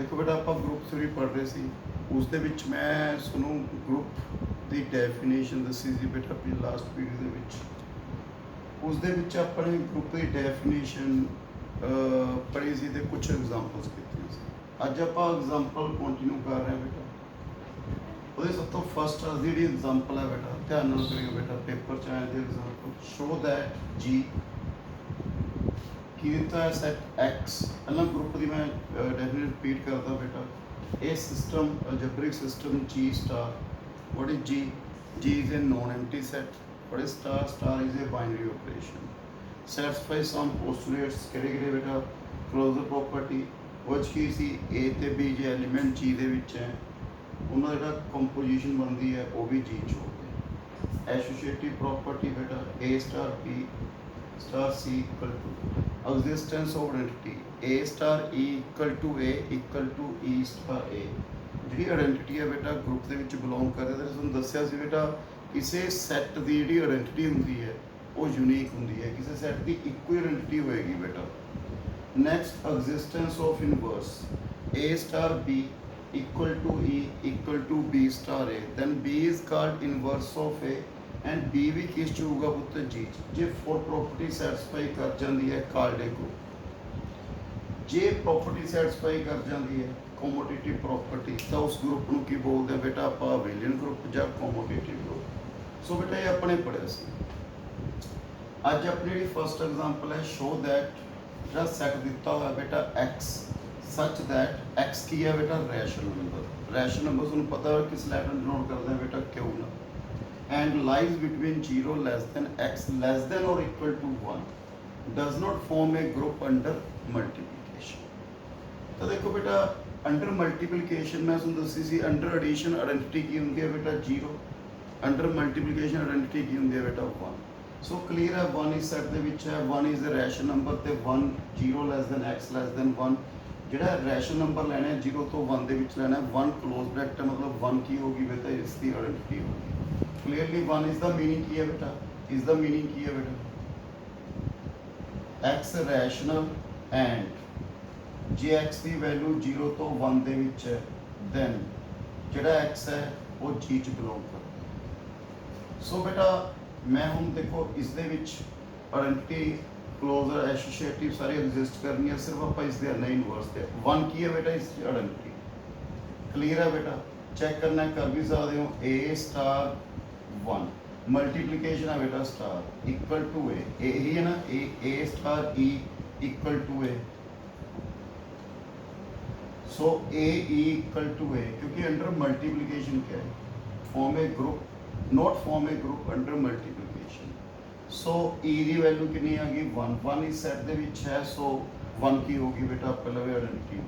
देखो बेटा आप ग्रुप थ्योरी पढ़ रहे सी उस दे विच मैं सुनो ग्रुप की डेफिनेशन दसी सी बेटा अपनी लास्ट पीरियड दे विच उस दे विच अपने ग्रुप की डेफिनेशन पढ़ी सी ते कुछ एग्जांपल्स कीतियां सी। अज आप एग्जांपल कंटिन्यू कर रहे हैं बेटा। वो सब तो फर्स्ट जी एग्जांपल है बेटा ध्यान नाल करियो बेटा पेपर च आए थे एग्जांपल शो दैट जी की दिता है सैट एक्स पहला ग्रुप की मैं डेफिनेट रिपीट करता बेटा a system algebraic system G star what is G is a non empty set what is star star is a binary operation satisfy some postulates किहड़े बेटा क्लोजर प्रॉपर्टी वो की सी ए ते बी जे एलीमेंट जी दे विच है उन्होंने जो कंपोजिशन बनती है वो भी जी च हो गई एसोसिएटिव प्रॉपर्टी बेटा ए star B star c equal to existence of identity a star e equal to E star a G identity है बेटा ग्रुप के विच बिलोंग करते हैं तुहानूं दस्सिया सी बेटा किसी सैट की जी आइडेंटिटी होंदी है वो यूनीक होंदी है किसी सैट की इक्को आइडेंटिटी होएगी बेटा। Next existence of inverse A star B equal to B star A then B is called inverse of A and B भी किस च होगा पुत्र जी जे फोर प्रॉपर्टी सैटिस्फाई कर जाती है कॉल्ड ए ग्रुप जे प्रॉपर्टी सैटिस्फाई कर जाती है कॉमोडिटिव प्रॉपर्टी तो उस ग्रुप को की बोलते हैं बेटा आप विलियन ग्रुप या कॉमोडिटिव ग्रुप। सो बेटा ये अपने पढ़िया सी अज अपनी जी फर्स्ट एग्जांपल है शो दैट जो सैट दिता हुआ बेटा एक्स सच दैट एक्स की है बेटा रैशनल नंबर तुहानूं पता है किस लैटर डिनोट करते हैं बेटा क्यों ना and lies between 0 less than x less than or equal to 1 does not form a group under multiplication। तो देखो बेटा अंडर मल्टीप्लिकेशन मैं तुहानूं दसी सी अंडर एडिशन आइडेंटिटी की होंदी है बेटा 0 अंडर मल्टीप्लिकेशन आइडेंटिटी की होंदी है बेटा 1। सो क्लीयर है 1 इस सेट दे विच है 1 इज अ रैशनल नंबर ते 1 0 less than x less than 1 ਜਿਹੜਾ रैशनल नंबर लेना है 0 तो 1 ਦੇ ਵਿੱਚ ਲੈਣਾ 1 क्लोज ब्रैकेट मतलब 1 की होगी बेटा इसकी आइडेंटिटी होगी। क्लियरली 1 इज द मीनिंग की है बेटा इज द मीनिंग की है बेटा x rational and J x की वैल्यू 0 तो 1 ਦੇ ਵਿੱਚ है दैन ਜਿਹੜਾ x है वो g ਚ बिलोंग करता है। सो बेटा मैं ਹੁਣ देखो इस ਦੇ ਵਿੱਚ आइडेंटिटी क्लोजर एसोसिएटिव सारी एग्जिस्ट करनी है सिर्फ आप इस दे नहीं इनवर्स दे 1 की है बेटा इस आइडेंटिटी क्लियर है बेटा चेक करना कर भी सकते हो ए स्टार 1 मल्टीप्लिकेशन है बेटा स्टार इक्वल टू ए ही है ना a star e equal to a so a equal to a क्योंकि अंडर मल्टीप्लिकेशन क्या है form a group not form a group under multiplication. So e की वैल्यू कितनी आ गई 1 इस सैट दे विच है सो 1 की होगी बेटा पहले भी आइडेंटिटी।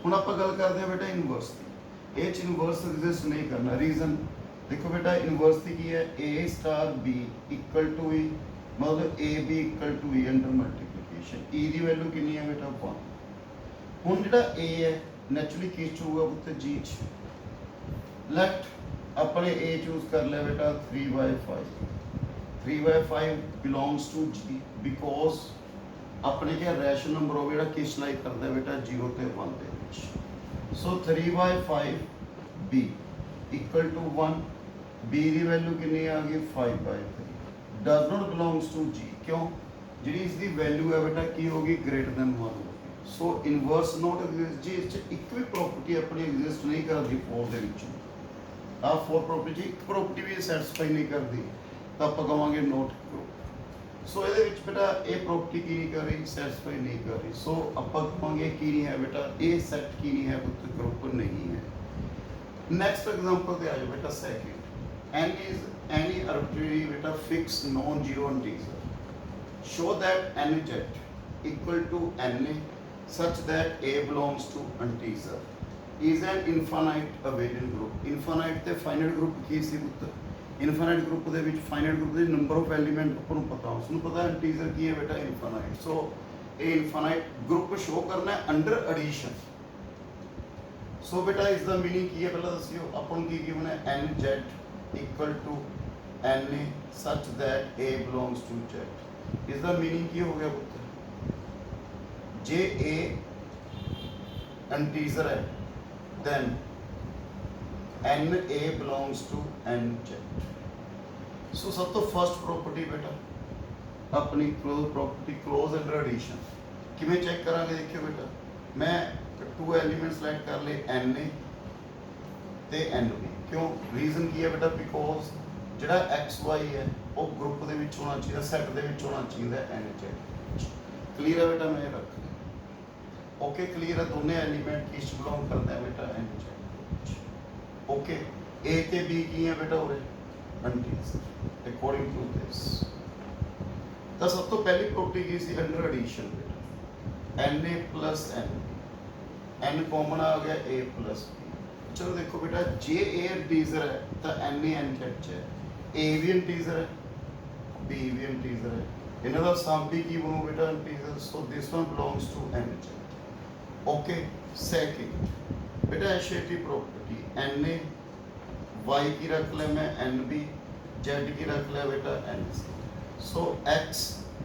हुण आपां गल करदे हां बेटा इनवर्स की ये इनवर्स एग्जिस्ट नहीं करना रीजन देखो बेटा इनवर्स की है a star B equal to e मतलब a B equal to e under multiplication e की वैल्यू कितनी है बेटा 1 हुण जिहड़ा ए है नैचुरली किस च होगा पुत्तर जी च लेफ्ट अपने ए चूज कर लिया बेटा 3/5 3/5 बिलोंग्स टू जी बिकॉज अपने क्या रैशनल नंबर हो गया किस लाई करता है बेटा 0 ते 1 दे विच। सो 3/5 बी इक्वल टू 1 बी की वैल्यू कितनी आ गई 5/3 डज नॉट बिलोंग्स टू जी क्यों जी इसकी वैल्यू है बेटा की होगी ग्रेटर दैन 1 होगी। सो इनवर्स नॉट एग्जिस्ट जी इस एक भी प्रॉपर्टी अपनी एग्जिस्ट नहीं करती 4 दे विच आ 4 प्रॉपर्टी एक प्रॉपर्टी भी सैटिस्फाई नहीं करती तो आप कहेंगे नोट ग्रुप। सो ये बेटा ये प्रॉपर्टी की नहीं कर रही सैटिस्फाई नहीं कर रही सो आप कहेंगे की नहीं है बेटा ये सैट की नहीं है पुत्र ग्रुप नहीं है। नेक्स्ट एग्जांपल पे आ जाओ बेटा second n is any arbitrary बेटा fix non zero integer show that n Z equal to n a such that a belongs to integer is n infinite abelian group. Infinite ते finite group की सी पुत्र infinite group के विच finite group के number of element आपको पता उसमें पता इंटीजर की है बेटा इनफाइनाइट। सो ये इनफाइनाइट ग्रुप शो करना है अंडर एडिशन। सो बेटा इस द मीनिंग की है पहले दसियो अपन की गिवन है n Z equal to n a such that a belongs to Z is the meaning की हो गया पुत्र जे ए इंटीजर है, then n a belongs to N Z. So सब तो फर्स्ट प्रॉपर्टी बेटा अपनी close property close under addition किवें चेक करांगे। देखियो बेटा मैं टू एलिमेंट सेलेक्ट कर ले एन ए ते एन बी। क्यों रीजन की है बेटा बिकॉज जिहड़ा एक्स वाई है वो ग्रुप दे विच होना चाहिए, सैट दे विच होना चाहिए एन जेड। क्लीयर है बेटा मैं रख लिया। ओके क्लीयर है दोनों एलिमेंट किस बिलोंग करते हैं बेटा एन जेड। ओके ए ते बी की है बेटा उरे इंटीजर अकॉर्डिंग टू दिस। तो सब तो पहली प्रॉपर्टी की सी अंडर एडिशन बेटा N A plus n common आ गया ए प्लस बी। चलो देखो बेटा जे ए इंटीजर है तो एन ए एन जेड है, ए भी इंटीजर है बी भी इंटीजर है, इन्हां दा सम भी की बनू बेटा integer. So this one belongs to N Z. Okay second बेटा associative property n a y की रख ले मैं एन बी, जेड की रख ले बेटा एन सी। So x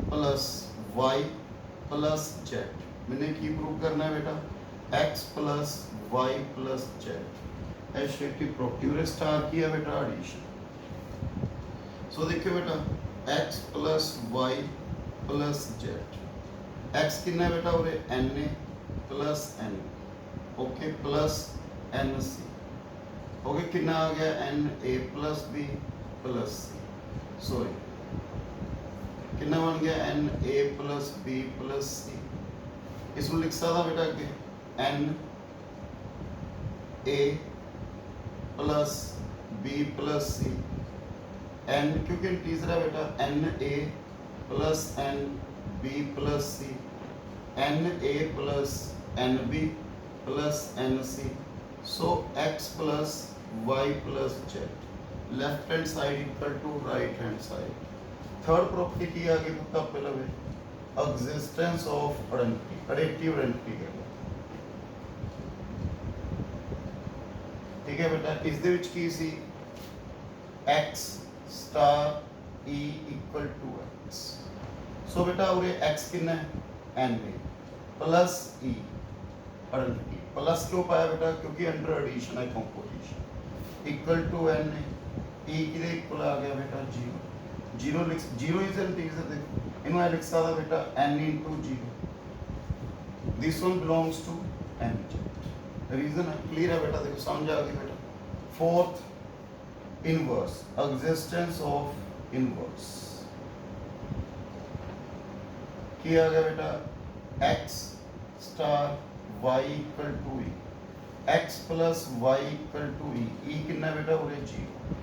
plus Y plus z मैंने की प्रूव करना है बेटा x plus Y plus z associative property और स्टार की है बेटा एडिशन। सो देखियो बेटा x plus Y plus z x कितना बेटा और एन ए plus n okay plus N c. Okay कितना आ गया एन ए plus B plus c. Sorry कितना बन गया एन ए प्लस बी प्लस सी। इसमें लिख सकता बेटा कि एन ए plus B plus C N क्योंकि इंटीजर है बेटा N A plus N B plus C N A plus N B plus N C. So x plus Y plus Z left hand side equal to right hand side. Third property की आगे पुता पहले वे existence of additive identity है। ठीक है बेटा इस दे विच की सी x star e equal to x। So बेटा उरे x कितना है n A plus e identity plus क्यों पाया बेटा क्योंकि अंडर एडिशन है composition equal to n A e किदे इक्वल आ गया बेटा 0 जीरो इज इंटीजर। देखो इन्हों लिख सकता बेटा n into 0 this one belongs to n Z. Reason है क्लियर है बेटा देखो समझ आ गई बेटा। Fourth inverse existence of inverse किया गया बेटा x star y equal to e x plus y equal to e कितना बेटा उरे 0।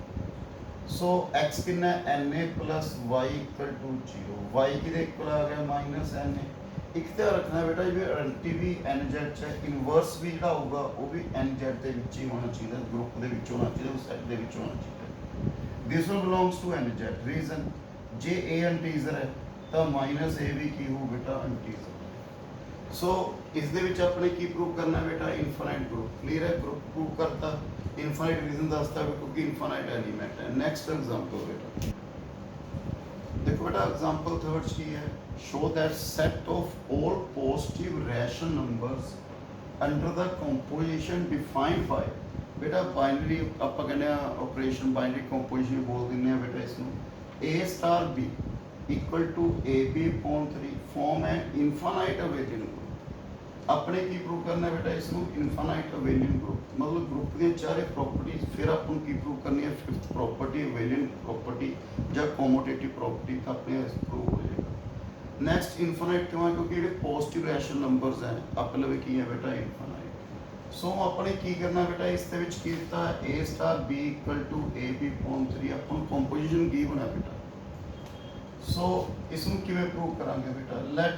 सो x कितना N A plus Y equal to 0 Y की इक्वल आ गया माइनस एन ए। एक ध्यान रखना बेटा ये आइडेंटिटी भी एन जेड है इनवर्स भी जो होगा वो भी एन जेड के विच ही होना चाहिए ग्रुप के विच होना चाहिए सैट के विच होना चाहिए। This one belongs to N Z. Reason जे ए इंटीजर है तो माइनस ए भी की हो बेटा इंटीजर। सो इस दे विच अपने की प्रूव करना है बेटा इनफाइनाइट ग्रुप। क्लियर है ग्रुप प्रूव करता इनफाइनाइट रीजन दसता है क्योंकि इनफाइनाइट एलिमेंट है। नेक्स्ट एग्जांपल बेटा देखो बेटा एग्जांपल थर्ड की है show that set of all positive rational numbers under the composition defined by बेटा बाइनरी आप कहने ऑपरेशन बाइनरी कंपोजिशन बोल दिने बेटा इसमें a star b equal to A B upon 3 form है इनफाइनाइट अवेलियन ग्रुप। अपने की प्रूव करना है बेटा इसमें इनफाइनाइट अवेलियन ग्रुप मतलब ग्रुप दी चारे प्रॉपर्टीज फिर अपन की प्रूव करनी है फिफ्थ प्रॉपर्टी अवेलियन प्रॉपर्टी या कॉमोटेटिव प्रॉपर्टी का अपने प्रूव हो जाएगा। नेक्स्ट इनफाइनाइट क्यों है क्योंकि ये पॉजिटिव रैशनल नंबर्स हैं अपने भी की है बेटा इनफाइनाइट। सो अपने की करना बेटा इस दे विच कीता है a star b equal to A B upon 3 अपन कंपोजिशन की बना बेटा। सो इसमें किवें प्रूव करांगे बेटा लेट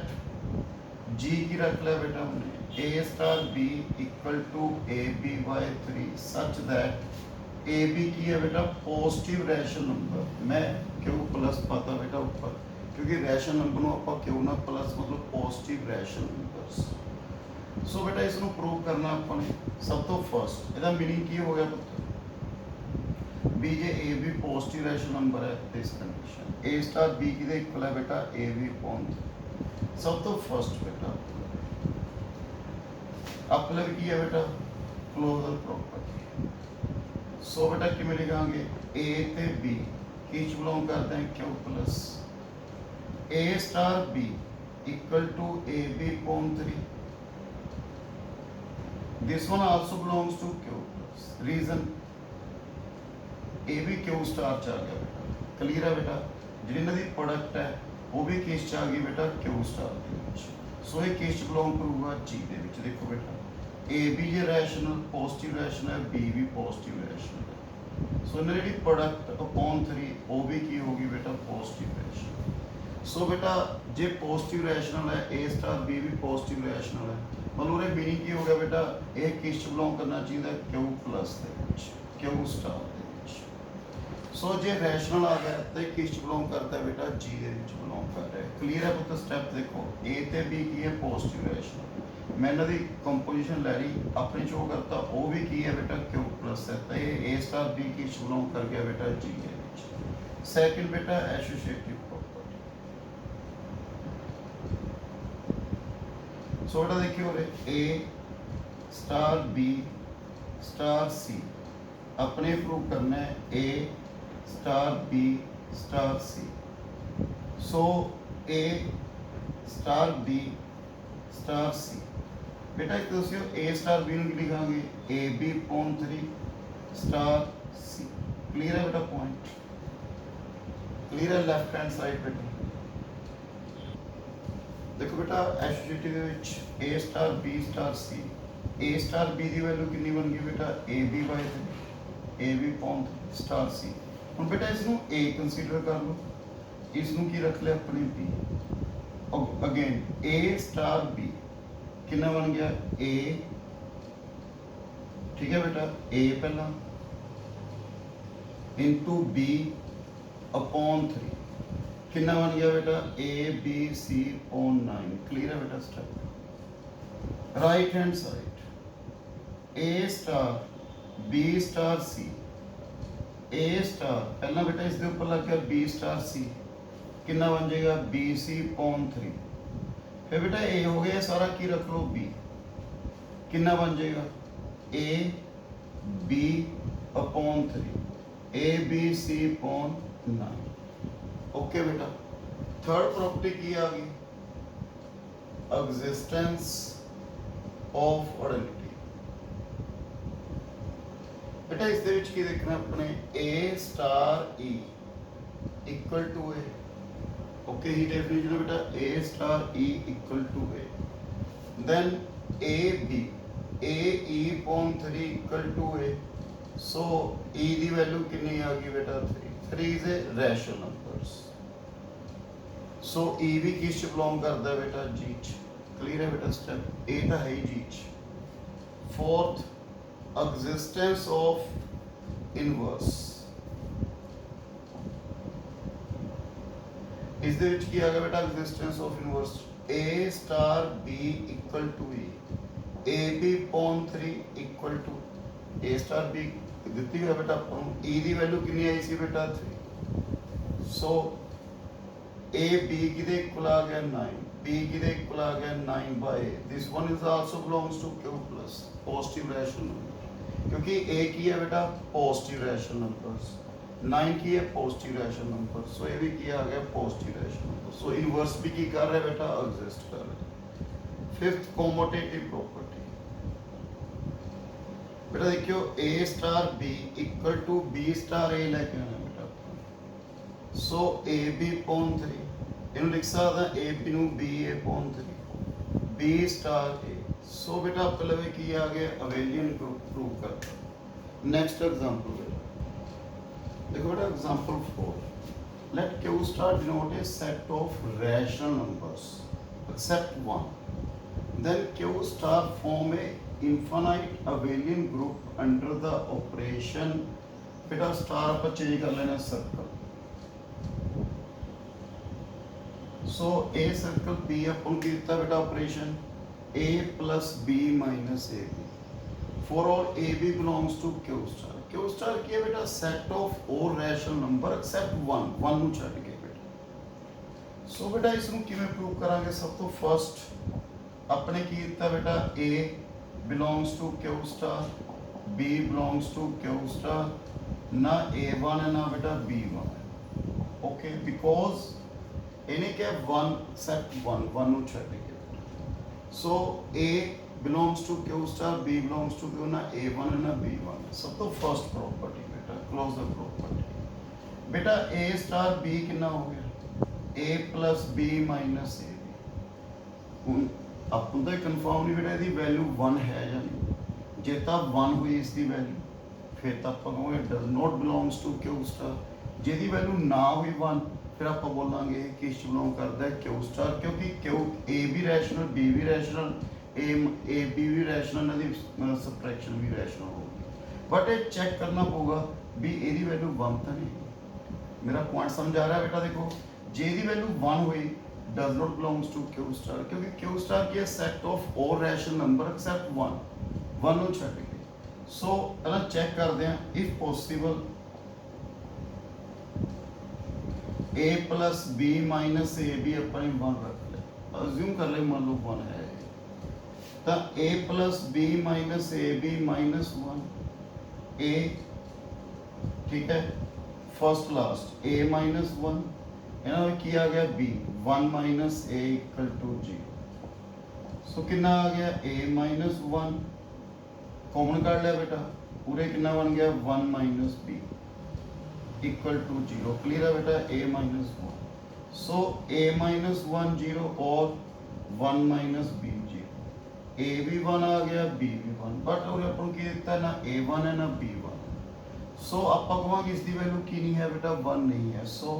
g की रख लिया बेटा हमने a star b equal to A B by 3 such that A B की है बेटा पॉजिटिव रैशनल नंबर। मैं क्यों प्लस पता बेटा ऊपर क्योंकि रैशनल नंबर को आप क्यों ना प्लस मतलब पॉजिटिव रैशनल नंबर्स। सो बेटा इसको प्रूव करना अपने सब तो फर्स्ट ਇਹਦਾ मीनिंग की हो गया पुत्र b जे a भी पॉजिटिव रैशनल नंबर है this condition a star b की दे इक्वल है बेटा a b अपॉन सब तो फर्स्ट बेटा अपने की है बेटा क्लोजर प्रॉपर्टी। सो बेटा किमें लिखांगे ए ते बी किस बिलोंग करते हैं Q plus A star B equal to A B upon 3। This one also belongs to Q plus. Reason A B Q star च आ गया बेटा। क्लियर है बेटा। जी इन्हां दी प्रोडक्ट है वो भी किस च आ गई बेटा क्यू स्टार दे विच। सो ये किस बिलोंग करूगा जी दे विच। देखो बेटा ए बी जे रैशनल पॉजिटिव रैशनल है बी भी पॉजिटिव रैशनल है। सो इन्हें जी प्रोडक्ट अपॉन 3 वो भी की होगी बेटा पॉजिटिव रैशनल। सो बेटा जे पॉजिटिव रैशनल है ए स्टार बी भी पॉजिटिव रैशनल है मतलब उन्हें मीनिंग की हो गया बेटा ये किस बिलोंग करना चाहिए क्यू प्लस क्यू स्टार दे विच। सो जे रैशनल आ गया तो किस बिलोंग करता है बेटा जी दे विच बिलोंग कर रहा है। क्लीयर है पुत्र। स्टैप देखो ए ते बी की है पॉजिटिव रैशनल मैं इन्हों की कंपोजिशन लै रही अपने शो करता वो भी की है बेटा क्यू प्लस है तो ये ए स्टार बी की बिलोंग कर गया बेटा जी के विच। सैकंड बेटा एसोसिएटिव प्रॉपर्टी। सो बेटा देखियो a star B star c अपने प्रूव करना है a star B star c. So a star B star c बेटा एक दस्यो ए स्टार बी की लिखांगे a B upon 3 star c. Clear है बेटा पॉइंट। क्लियर है लेफ्ट हैंड साइड बेटा। देखो बेटा एसोसिएटिव विच ए स्टार बी स्टार सी ए स्टार बी की वैल्यू कितनी बन गई बेटा ए b by 3 A B upon star c. हुण बेटा इसनू ए कंसीडर कर लो इसनू की रख लिया अपने बी। अगेन ए स्टार बी कितना बन गया ए ठीक है बेटा ए पहला इंटू बी अपॉन 3 कितना बन गया बेटा ए बी सी अपॉन 9। क्लियर है बेटा। Step right hand side A star B star C A star पहला बेटा इसके ऊपर लग गया बी स्टार सी कितना बन जाएगा बी सी अपॉन 3। फिर बेटा ए हो गया सारा की रख लो बी कितना बन जाएगा A B upon 3 A B C upon 9। Okay बेटा। थर्ड प्रॉपर्टी की आ गई एग्जिस्टेंस ऑफ ऑर्डरिटी। बेटा इस दे विच की देखना अपने a star e equal to a. Okay ही डेफिनेशन है बेटा ए star e equal to a then a b a e upon 3 equal to a. So e की वैल्यू कितनी आ गई बेटा 3 is a rational numbers. So e भी किस बिलोंग करता है बेटा जी च। क्लियर है बेटा। स्टेप ए तो है ही जी च। Fourth existence of inverse. इस दे विच की आ गया बेटा existence of inverse A star B equal to A B upon 3 equal to A star B दी है बेटा अपन ई की वैल्यू कितनी आई सी बेटा 3। सो ए बी की इक्वल आ गया 9 बी की इक्वल आ गया 9 by this one is also belongs to Q plus positive rational number क्योंकि ए की है बेटा पॉजिटिव रैशनल नंबर्स 9 की है पॉजिटिव रैशनल नंबर। सो ये भी किया आ गया पॉजिटिव रैशनल नंबर। सो इनवर्स भी की कर रहा है बेटा एग्जिस्ट कर रहा है। फिफ्थ कॉम्यूटेटिव प्रॉपर्टी बेटा देखियो a star B equal to B star a लेके आना बेटा। सो ए बी अपॉन 3 इन्हों लिख सकता ए बी नू B A upon 3 B star A. So बेटा पहले की आ गया अवेलियन ग्रुप प्रूव करता। नेक्स्ट एग्जांपल देखो बेटा example 4 let Q star denote a set of rational numbers except one then Q star form a infinite abelian group under the operation बेटा star पर चेंज कर लेना circle. So a circle b अपन की दिता बेटा operation a plus b minus ab for all ab belongs to Q star। Q star की है बेटा set of all rational number except one one ਨੂੰ ਛੱਡ ਕੇ बेटा। सो बेटा ਇਸ ਨੂੰ ਕਿਵੇਂ ਪ੍ਰੂਵ ਕਰਾਂਗੇ। ਸਭ ਤੋਂ ਫਸਟ ਆਪਣੇ ਕੀ ਦਿੱਤਾ बेटा a belongs to Q star, B belongs to Q star, ना A1 है ना बेटा B1 है, okay, because इन्हें क्या वन सेट वन ਨੂੰ ਛੱਡ ਕੇ, so A belongs to Q star, B belongs to Q, ना A1 है ना B1, सब तो फर्स्ट प्रॉपर्टी बेटा, क्लोज द प्रॉपर्टी। बेटा A star B कितना हो गया, A plus B minus A B, ਹੁਣ ਆਪਾਂ ਤਾਂ ਕਨਫਰਮ ਨਹੀਂ ਬੇਟਾ ਇਹਦੀ ਵੈਲਿਊ 1 ਹੈ ਜਾਂ ਨਹੀਂ, ਜੇ ਤਾਂ 1 ਹੋਈ ਇਸ ਦੀ ਵੈਲਿਊ ਫਿਰ ਤਾਂ ਆਪਾਂ ਕਹਾਂਗੇ does not belongs to Q star, ਜਿਹਦੀ ਵੈਲਿਊ ਨਾ ਹੋਈ 1 ਫਿਰ ਆਪਾਂ ਬੋਲਾਂਗੇ ਇਹ ਕਿਸ ਚ ਬਿਲੋਂਗ ਕਰਦਾ ਹੈ, ਕਿਊ ਸਟਾਰ, ਕਿਉਂਕਿ ਕਿਊ A ਵੀ ਰੈਸ਼ਨਲ B ਵੀ ਰੈਸ਼ਨਲ A B ਵੀ ਰੈਸ਼ਨਲ, ਇਹਨਾਂ ਦੀ ਸਬਟ੍ਰੈਕਸ਼ਨ ਵੀ ਰੈਸ਼ਨਲ ਹੋਊਗੀ, ਬਟ ਇਹ ਚੈੱਕ ਕਰਨਾ ਪਊਗਾ ਵੀ ਇਹਦੀ ਵੈਲਿਊ 1 ਤਾਂ ਨਹੀਂ। मेरा पॉइंट समझ आ रहा है बेटा, देखो जे दी वैल्यू 1 हुई does not belongs to Q star, क्योंकि क्यू स्टार की set of all rational number except 1 ਨੂੰ ਛੱਡ ਕੇ। सो ਪਹਿਲਾਂ ਚੈੱਕ ਕਰਦੇ ਹਾਂ, if possible a plus b minus a भी अपने 1 रख ले, अज्यूम कर ले मान लो 1 है, तो a plus b minus a b minus 1 a, ठीक है, फर्स्ट लास्ट a माइनस 1, ਇਹਨਾਂ ਵਿੱਚ ਕੀ ਆ ਗਿਆ b, 1 minus a equal to 0, so कितना आ गया a माइनस 1, कॉमन काट लिया बेटा, पूरे कितना बन गया 1 minus b equal to 0, clear है बेटा, a minus 1, so a minus 1 0 और 1 माइनस b 0, a भी 1 आ गया b भी 1, बट और अपन की देता है ना a1 है ना b1, सो ਆਪਾਂ ਕਹਾਂਗੇ ਇਸ ਦੀ ਵੈਲਿਊ ਕੀ ਨਹੀਂ ਹੈ ਬੇਟਾ 1 ਨਹੀਂ ਹੈ, ਸੋ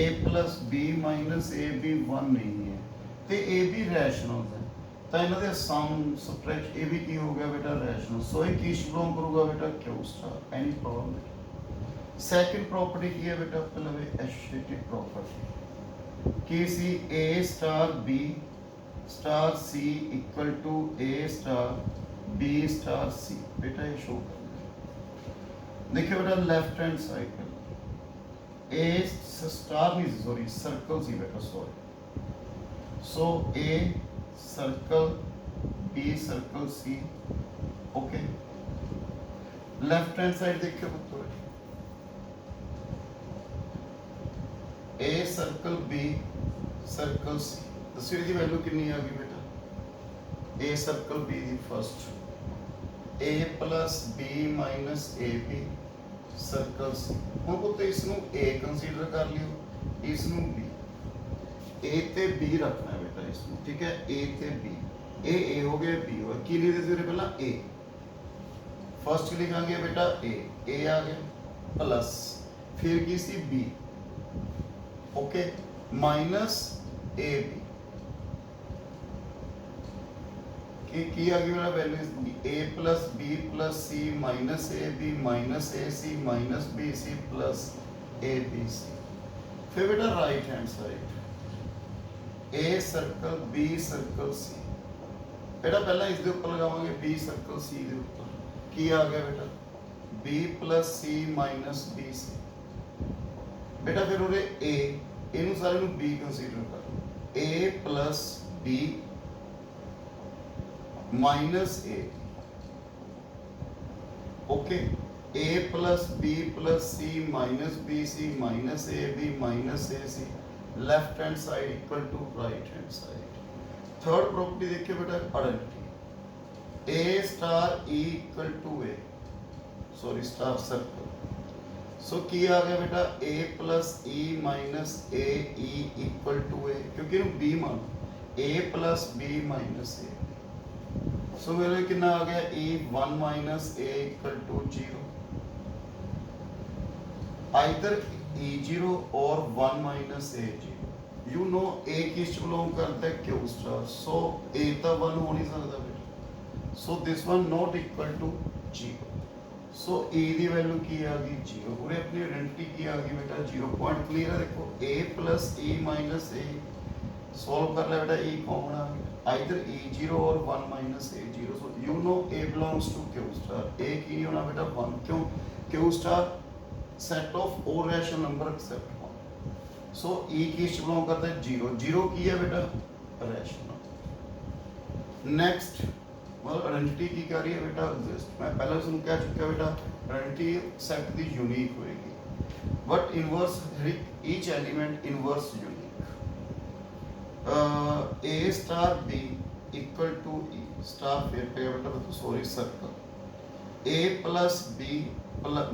a plus b minus a b 1 ਨਹੀਂ ਹੈ, ਤੇ a b ਰੈਸ਼ਨਲ ਹੈ, ਤਾਂ ਇਹਨਾਂ ਦੇ ਸਮ ਸਬਟ੍ਰੈਕਟ a ਵੀ ਕੀ ਹੋ ਗਿਆ ਬੇਟਾ ਰੈਸ਼ਨਲ, ਸੋ ਇਹ ਕੀ ਬਿਲੋਂਗ ਕਰੂਗਾ ਬੇਟਾ q ਸਟਾਰ, ਐਨੀ ਪ੍ਰੋਬਲਮ ਨਹੀਂ। ਸੈਕਿੰਡ ਪ੍ਰੋਪਰਟੀ ਕੀ ਹੈ ਬੇਟਾ, ਪਹਿਲਾਂ ਵੇ ਐਸੋਸੀਏਟਿਵ ਪ੍ਰੋਪਰਟੀ ਕੀ ਸੀ, a star b star c equal to a star b star c, बेटा ये शो कर, देखिए बेटा लेफ्ट हैंड साइड पे ए स्टार नहीं, सॉरी सर्कल सी बेटा, sorry, so a circle b circle c, okay, left hand side देखिए बच्चों, a circle b circle c, दसो इसकी वैल्यू कितनी आ गई बेटा, ए सर्कल बी दी first a plus b minus ab circle c, ਹੁਣ ਪੁੱਤ ਇਸ ਨੂੰ a ਕੰਸੀਡਰ ਕਰ ਲਿਓ, ਇਸ ਨੂੰ b, a ਤੇ b ਰੱਖਣਾ ਹੈ ਬੇਟਾ ਇਸ ਨੂੰ, ਠੀਕ ਹੈ, a ਤੇ b, a ਹੋ ਗਿਆ b ਹੋ ਗਿਆ, ਕੀ ਲਿਖਦੇ ਸੀ ਪਹਿਲਾਂ a, ਫਸਟ ਲਿਖਾਂਗੇ ਬੇਟਾ a ਆ ਗਿਆ ਪਲਸ, ਫਿਰ ਕੀ ਸੀ b, ਓਕੇ, ਮਾਈਨਸ ab, की आ गई मेरा value a plus b plus c minus a b minus a c minus b c plus a b c, फिर बेटा right hand side a circle b circle c, बेटा पहला इस दे ऊपर लगावांगे b सर्कल c दे ऊपर, की आ गया बेटा b plus c minus b c, बेटा फिर उरे a, इनु सारे नु b कंसीडर कर, a plus b minus a, okay, a plus b plus c minus b c minus A b minus a c, left hand side equal to right hand side. Third property देखिए बेटा, identity a star e equal to a, sorry star circle, so की आ गया बेटा a plus e minus a e equal to a, क्योंकि b मान a plus b minus a, सो मेरे कितना आ गया e 1 minus a equal to 0, either e0 और 1 minus a0, you know a किस बिलोंग करता है q स्टार, सो a तो 1 हो नहीं सकता बेटा, so this one not equal to 0, so e की वैल्यू की आ गई 0, पूरे अपनी आइडेंटिटी की आ गई बेटा 0, पॉइंट क्लियर है, देखो a plus e minus a solve कर ले बेटा, e कॉमन आ गया, either e0 और 1 minus a0, so you know a belongs to q star, a की नहीं होना बेटा 1, क्यों, q star set of all rational number except 1, so e किस बिलोंग करता है 0, 0 की है बेटा रैशनल। नेक्स्ट मतलब आइडेंटिटी की कर रही है बेटा एग्जिस्ट। मैं पहले तुम कह चुका बेटा आइडेंटिटी सेट दी यूनिक होएगी but inverse each element inverse unique. A star B equal to E star फिर पे बेटा तो sorry circle A plus B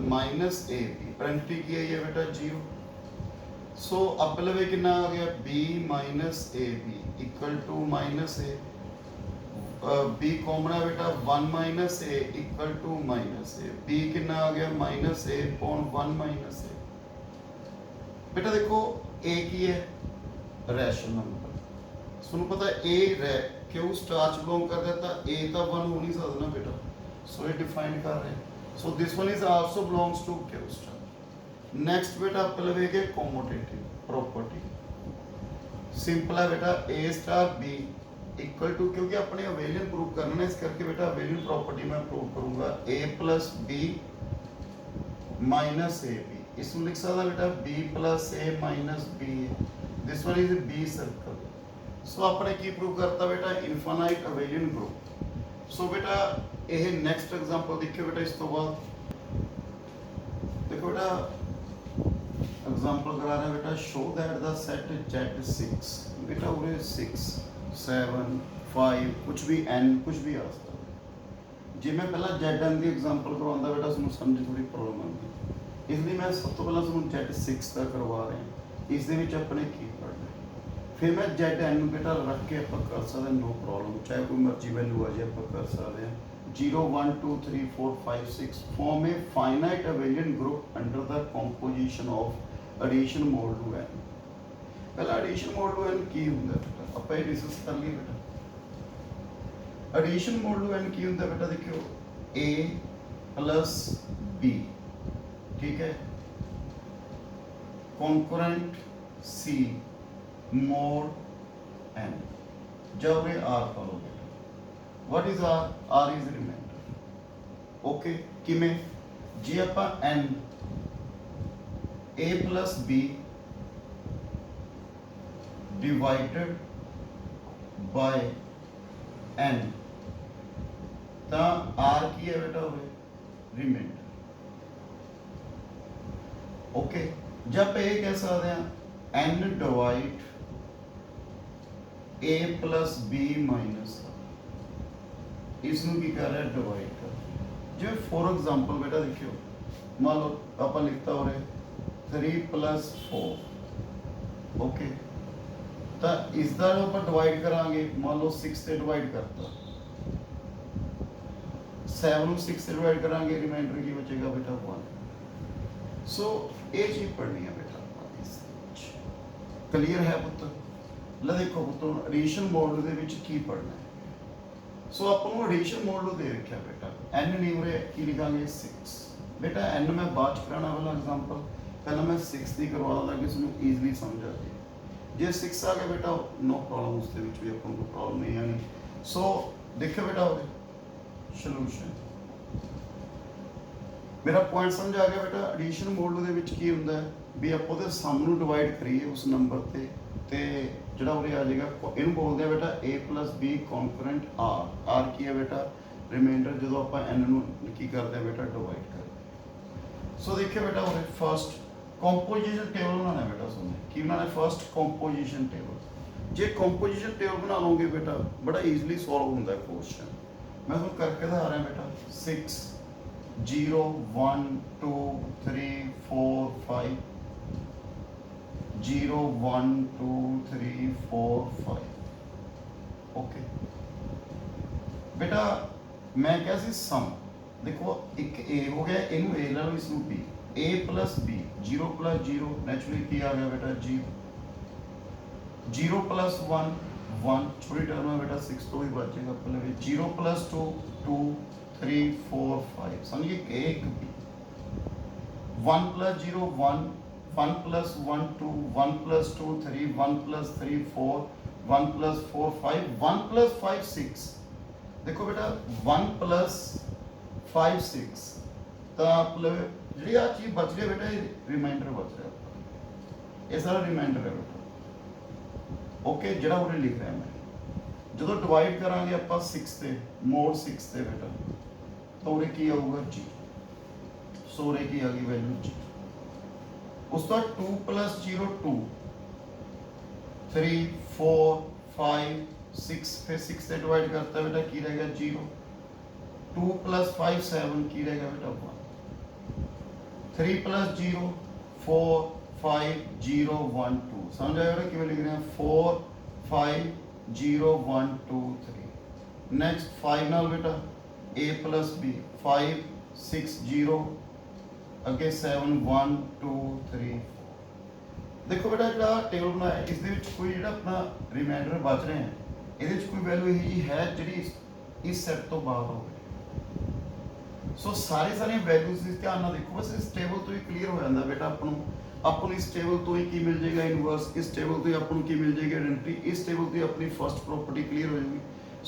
minus A B identity की है ये बेटा जीरो। सो अब लवे कितना आ गया B minus A B equal to minus A B common है बेटा one minus A equal to minus A B कितना आ गया minus A upon one minus A. बेटा देखो ए की है रैशनल नंबर सुनो पता है ए क्यों स्टार च बिलोंग कर देता ए तो वन हो नहीं सकता ना बेटा सो ये डिफाइन कर रहे हैं so this one is also belongs to Q star. Next बेटा आप लवे के कॉमोटेटिव प्रॉपर्टी सिंपल है बेटा ए स्टार बी इक्वल टू क्योंकि अपने अवेलियन प्रूव करना है इस करके बेटा अवेलियन प्रॉपर्टी मैं प्रूव करूंगा a plus B minus A b इसमें लिख सकता बेटा b plus a minus b this one is b circle. So अपने की प्रूव करता बेटा इनफाइनाइट अवेलियन ग्रुप। सो बेटा ये नेक्स्ट एग्जांपल देखियो बेटा इस तो बाद देखो बेटा एग्जांपल करा रहा है बेटा show that the set Z6 बेटा उरे 6 7 5 कुछ भी n कुछ भी आ सकता है जे मैं पहला Zn की एग्जांपल करवांदा बेटा तुम समझ थोड़ी प्रॉब्लम आंदी इसलिए मैं सब तो पहला तुम Z6 का करवा रहे हैं इस दे विच अपने की पढ़ना फिर मैं Zn बेटा रख के आप कर सकते नो प्रॉब्लम चाहे कोई मर्जी वैल्यू आ जाए आप कर सकते हैं 0 1 2 3 4 5 6 form a finite abelian group under the composition of addition mod to n। पहला addition mod to n की ਹੁੰਦਾ बेटा ਆਪਾਂ ਇਹ डिस्कस कर लिए बेटा addition mod to n की ਹੁੰਦਾ बेटा देखियो a plus b ठीक है concurrent c mod n जब ये r करो बेटा what is r r is remainder okay किमें जे ਆਪਾਂ n a plus b divided by n ਤਾਂ r ਕੀ ਹੈ बेटा ਹੋਵੇ remainder ओके जब ये कह सकते हैं n divide a plus b minus इसनू की कर रहा है डिवाइड कर जो फॉर एग्जांपल बेटा देखियो मान लो आप लिखता हो रहे 3 plus 4 ओके तो इसका जो आप डिवाइड करांगे मान लो 6 से डिवाइड करता 7 ਨੂੰ 6 से डिवाइड करांगे रिमाइंडर की बचेगा बेटा 1। सो ये चीज पढ़नी है बेटा क्लियर है पुत्र ला देखो पुत्र एडिशन मॉडल दे विच की पढ़ना है। सो अपन एडिशन मॉडल दे रखा बेटा n न्यूमरे की लिखांगे 6 बेटा n मैं बाद च कराना वाला एग्जांपल पहला मैं 6 दी करवा दा कि इसनु इजीली समझ आ जाए जे 6 आ गया बेटा नो प्रॉब्लम उसके विच भी अपन को प्रॉब्लम नहीं आनी। सो देखो बेटा हो सॉल्यूशन मेरा पॉइंट समझ आ गया बेटा एडिशन मॉडल दे विच की हुंदा है भी आप ਉਹਦੇ ਸਮ ਨੂੰ ਡਿਵਾਈਡ ਕਰੀਏ ਉਸ ਨੰਬਰ ਤੇ ਜਿਹੜਾ ਉਰੇ ਆ ਜਾਏਗਾ ਇਹਨੂੰ ਬੋਲਦੇ ਆ ਬੇਟਾ a plus b concurrent r r ਕੀ ਹੈ ਬੇਟਾ ਰਿਮਾਈਂਡਰ ਜਦੋਂ ਆਪਾਂ n ਨੂੰ ਕੀ ਕਰਦੇ ਆ ਬੇਟਾ ਡਿਵਾਈਡ ਕਰਦੇ। ਸੋ ਦੇਖਿਓ ਬੇਟਾ ਉਰੇ ਫਰਸਟ ਕੰਪੋਜੀਸ਼ਨ ਟੇਬਲ ਬਣਾਉਣਾ ਹੈ ਬੇਟਾ ਸੁਣੋ ਕੀ ਬਣਾਉਣਾ ਹੈ ਫਰਸਟ ਕੰਪੋਜੀਸ਼ਨ ਟੇਬਲ ਜੇ ਕੰਪੋਜੀਸ਼ਨ ਟੇਬਲ ਬਣਾ ਲਓਗੇ ਬੇਟਾ ਬੜਾ ਈਜ਼ੀਲੀ ਸੋਲਵ ਹੁੰਦਾ ਹੈ ਕੁਐਸਚਨ ਮੈਂ ਤੁਹਾਨੂੰ ਕਰਕੇ ਦਿਖਾ ਰਿਹਾ ਬੇਟਾ 6 0 1 2 3 4 5 0 1 2 3 4 5 ओके बेटा मैं क्या सी सम देखो एक a हो गया इनू a ला लो इसनू b a plus b 0 plus 0 naturally की आ गया बेटा 0 plus 1 1 छोटी टर्म है बेटा 6 तो ही बचेगा पहले 0 plus 2 2 3 4 5 समझिए एक b 1 plus 0 1 1 plus 1 2 1 plus 2 3 1 plus 3 4 1 plus 4 5 1 plus 5 6 देखो बेटा 1 plus 5 6 तो आप जी आ चीज बच रही है बेटा रिमाइंडर बच रहा है ये सारा रिमाइंडर है बेटा ओके जरा उन्हें लिख रहा है मैं ਜਦੋਂ ਡਿਵਾਈਡ ਕਰਾਂਗੇ ਆਪਾਂ 6 ਤੇ ਮੋਡ 6 ਤੇ ਬੇਟਾ ਤਾਂ ਉਰੇ ਕੀ ਆਊਗਾ ਜੀ। ਸੋ ਉਰੇ ਕੀ ਆ ਗਈ ਵੈਲਿਊ ਜੀ। ਉਸ ਤੋਂ ਬਾਅਦ 2 + 0 2 3 4 5 6 ਫਿਰ 6 ਤੇ ਡਿਵਾਈਡ ਕਰਤਾ बेटा ਕੀ ਰਹਿ ਗਿਆ 0 2 + 5 7 ਕੀ ਰਹਿ ਗਿਆ बेटा 1 3 + 0 4 5 0 1 2 समझ आया बेटा किਵੇਂ ਲਿਖ ਰਹੇ ਹਾਂ 4 5 0 1 2 3 नेक्स्ट 5 ਨਾਲ बेटा a + b 5 6 0 ਅੱਗੇ 7 1 2 3 देखो बेटा जो टेबल बनाया इस कोई जो अपना रिमाइंडर बच रहे हैं ये कोई वैल्यू यही है जी इस सैट तो बाद हो गई। सो सारी वैल्यूज ध्यान ना देखो बस इस टेबल तो ही क्लीयर हो जाता बेटा अपन इस टेबल तो ही की मिल जाएगा इनवर्स, इस टेबल तो ही अपन की मिल जाएगी आइडेंटिटी, इस टेबल तो ही अपनी फर्स्ट प्रॉपर्टी क्लीयर हो जाएगी।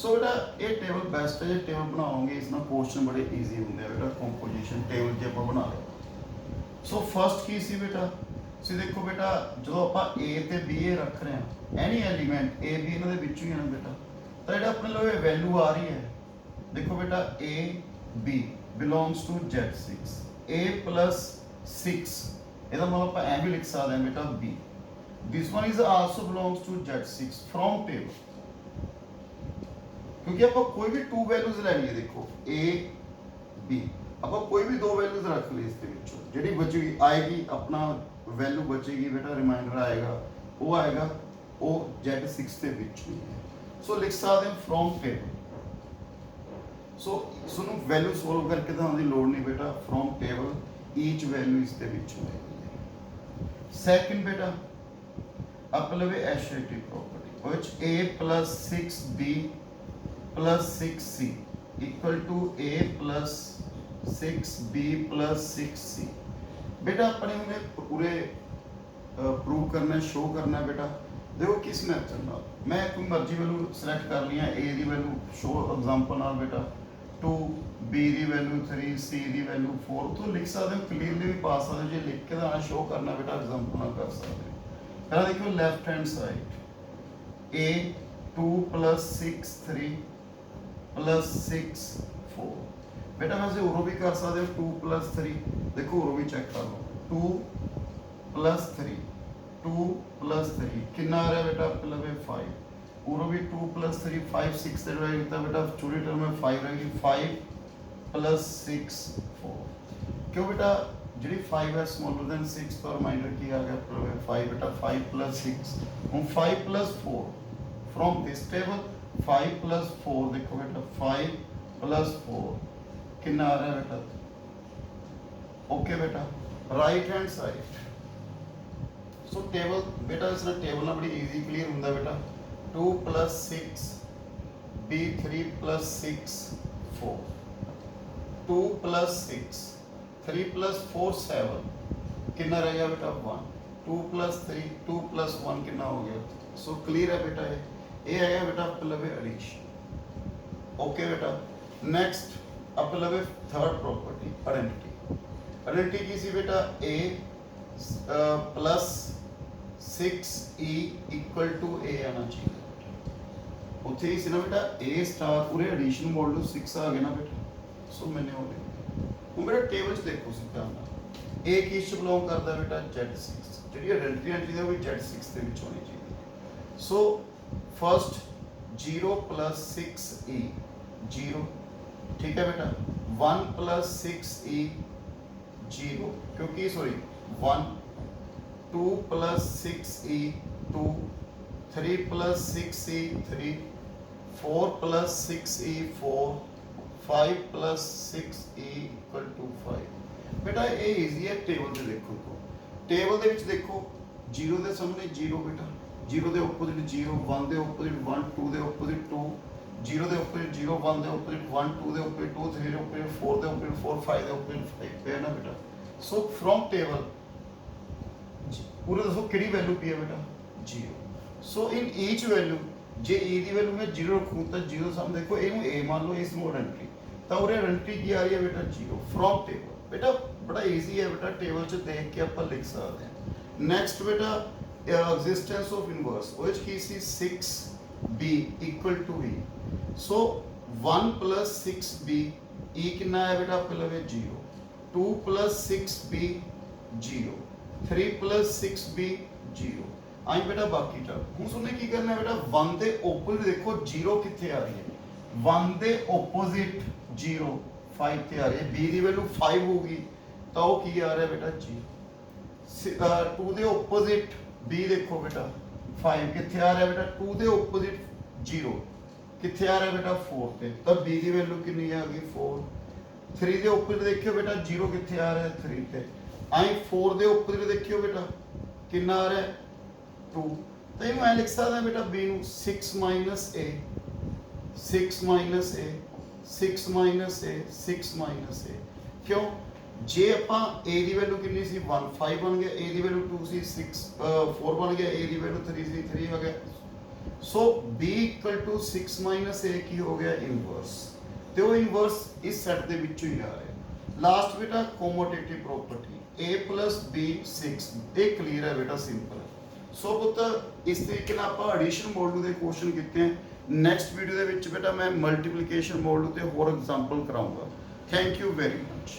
सो बेटा ये टेबल बेस्ट है जो टेबल बनाओगे इसमें क्वेश्चन बड़े ईजी होंगे बेटा कंपोजिशन टेबल जो आप बना लो। सो फर्स्ट की सी बेटा सो देखो बेटा जो आप ए ते बी ए रख रहे हैं एनी एलीमेंट ए बी इन्हों के विचों ही है ना बेटा तो जो अपने लो वैल्यू आ रही है देखो बेटा ए B belongs to Z6 a + 6 ਇਹਦਾ मतलब आप ਐ भी लिख सकते हैं बेटा b this one is also belongs to Z6 from table क्योंकि आप कोई भी टू वैल्यूज लेनी है देखो a b आप कोई भी दो वैल्यूज रख ली इसके विचों ਜਿਹੜੀ बचेगी आएगी अपना वैल्यू बचेगी बेटा रिमाइंडर आएगा वो Z6 के विच ही है। सो लिख सकते हैं फ्रॉम टेबल। सो सुनो वैल्यू सोल्व करके तो आने की लोड़ नहीं बेटा फ्रॉम टेबल ईच वैल्यू इसके विच होगी। सेकंड बेटा आप लवे associative property which a + 6b + 6c equal to a + 6b + 6c बेटा अपने उन्हें पूरे प्रूव करना शो करना बेटा देखो किस मैथड नाल मैं कोई मर्जी वैल्यू सिलेक्ट कर लिया ए दी वैल्यू शो एग्जांपल नाल बेटा 2 बी दी वैल्यू 3 सी दी वैल्यू 4 तो लिख सकते हो क्लियरली भी पा सकते हो जो लिख के दाना शो करना बेटा एग्जांपल नाल कर सकते हो। पहला देखो लेफ्ट हैंड साइड a 2 + 6 3 + 6 4 बेटा वैसे उरो भी कर सकते हो 2 + 3 देखो उरो भी चेक कर लो 2 + 3 2 + 3 कितना आ रहा है बेटा मतलब 5 उरो भी 2 + 3 5 6 से डिवाइड करता बेटा छोटी टर्म में 5 रहेगी 5 + 6 4 क्यों बेटा जी 5 है स्मॉलर देन 6 तो रिमाइंडर की आ गया मतलब 5 बेटा 5 + 6 हम 5 + 4 फ्रॉम दिस टेबल 5 + 4 देखो बेटा 5 + 4 कितना आ रहा है बेटा ओके बेटा राइट हैंड साइड। सो टेबल बेटा इसने टेबल ना बड़ी इजी क्लियर होता बेटा 2 + 6 b 3 + 6 4 2 + 6 3 + 4 7 कितना रह गया बेटा 1 2 + 3 2 + 1 कितना हो गया। सो क्लियर है बेटा ये आया बेटा मतलब एडिशन ओके बेटा। नेक्स्ट अब लवे थर्ड प्रॉपर्टी आइडेंटिटी की सी बेटा a + 6e equal to a आना चाहिए उत्थे ही सी ना बेटा a* पूरे एडिशन मॉडल 6 आ गया ना बेटा। सो मैंने हो गया हम बेटा टेबल च देखो सी ध्यान नाल a किस च बिलोंग करता है बेटा Z6 जी आइडेंटिटी एंट्री है वो Z6 के विच होनी चाहिए। सो फर्स्ट 0 + 6e 0 ठीक है बेटा 1 + 6e 0 क्योंकि sorry 1 2 + 6e 2 3 + 6e 3 4 + 6e 4 5 + 6e = 5 बेटा ये इजी है टेबल से देखो तो टेबल ਦੇ ਵਿੱਚ ਦੇਖੋ 0 ਦੇ ਸਾਹਮਣੇ 0 ਬੇਟਾ 0 ਦੇ ਆਪੋਜ਼ਿਟ 0 1 ਦੇ ਆਪੋਜ਼ਿਟ 1 2 ਦੇ ਆਪੋਜ਼ਿਟ 2 0 ਦੇ opposite 0 1 ਦੇ opposite 1 2 ਦੇ opposite 2 3 ਦੇ opposite 4 ਦੇ opposite 4 5 ਦੇ opposite 5 पे है ना बेटा। सो फ्रॉम टेबल पूरा दसो किहड़ी वैल्यू पी है बेटा 0। सो इन ईच वैल्यू जे ए दी वैल्यू मैं 0 रखूं तो 0 सामने देखो ए नु ए मान लो इस नु आइडेंटिटी तो उरे आइडेंटिटी की आ रही है बेटा 0 फ्रॉम टेबल बेटा बड़ा इजी है बेटा टेबल च देख के अपन लिख सकते हैं। नेक्स्ट बेटा एग्जिस्टेंस ऑफ इनवर्स व्हिच की सी 6 b equal to e। So 1 plus 6b e कितना है बेटा आपके लगे 0, 2 प्लस 6b 0, 3 प्लस 6b 0। आई बेटा बाकी टर्म हूँ तुमने की करना है बेटा 1 ਦੇ ਓਪੋਜ਼ਿਟ देखो 0 कितने आ रही है 1 ਦੇ ਓਪੋਜ਼ਿਟ 0 5 ਤੇ ਆ ਰਹੀ ਹੈ b ਦੀ ਵੈਲਿਊ 5 ਹੋਗੀ ਤਾਂ ਉਹ ਕੀ ਆ ਰਿਹਾ ਬੇਟਾ g 2 ਦੇ ਓਪੋਜ਼ਿਟ b देखो बेटा 5 कितने आ रहा है बेटा 2 ਦੇ ਓਪੋਜ਼ਿਟ 0 कितने आ रहा है बेटा 4 ਤੇ ਤਾਂ b ਦੀ ਵੈਲਿਊ ਕਿੰਨੀ ਆ ਗਈ 4। 3 ਦੇ ਓਪੋਜ਼ਿਟ देखियो बेटा 0 कितने आ रहा है 3 ਤੇ आई 4 ਦੇ ਓਪੋਜ਼ਿਟ देखियो बेटा कितना आ रहा है 2। तो ये मैं लिख सकता बेटा b ਨੂੰ 6 minus a 6 minus a 6 minus a 6 minus a क्यों जे ਆਪਾਂ a ਦੀ ਵੈਲਿਊ ਕਿੰਨੀ ਸੀ 1 5 ਬਣ ਗਿਆ a ਦੀ ਵੈਲਿਊ 2 ਸੀ 6 4 ਬਣ ਗਿਆ a ਦੀ ਵੈਲਿਊ 3 ਸੀ 3 ਹੋ ਗਿਆ। So b equal to 6 minus a ਕੀ ਹੋ ਗਿਆ ਇਨਵਰਸ ਤੇ ਉਹ ਇਨਵਰਸ ਇਸ ਸੈੱਟ ਦੇ ਵਿੱਚੋਂ ਹੀ ਆ ਰਿਹਾ। ਲਾਸਟ ਬੇਟਾ ਕੋਮੋਟੇਟਿਵ ਪ੍ਰੋਪਰਟੀ a plus b 6 ਇਹ ਕਲੀਅਰ ਹੈ ਬੇਟਾ ਸਿੰਪਲ। ਸੋ ਪੁੱਤ ਇਸ ਤਰੀਕੇ ਨਾਲ ਆਪਾਂ ਐਡੀਸ਼ਨ ਮੋਡਲ ਦੇ ਕੁਐਸਚਨ ਕੀਤੇ ਹੈ। ਨੈਕਸਟ ਵੀਡੀਓ ਦੇ ਵਿੱਚ ਬੇਟਾ ਮੈਂ ਮਲਟੀਪਲੀਕੇਸ਼ਨ ਮੋਡਲ ਤੇ ਹੋਰ ਐਗਜ਼ਾਮਪਲ ਕਰਾਉਂਗਾ। Thank you very much.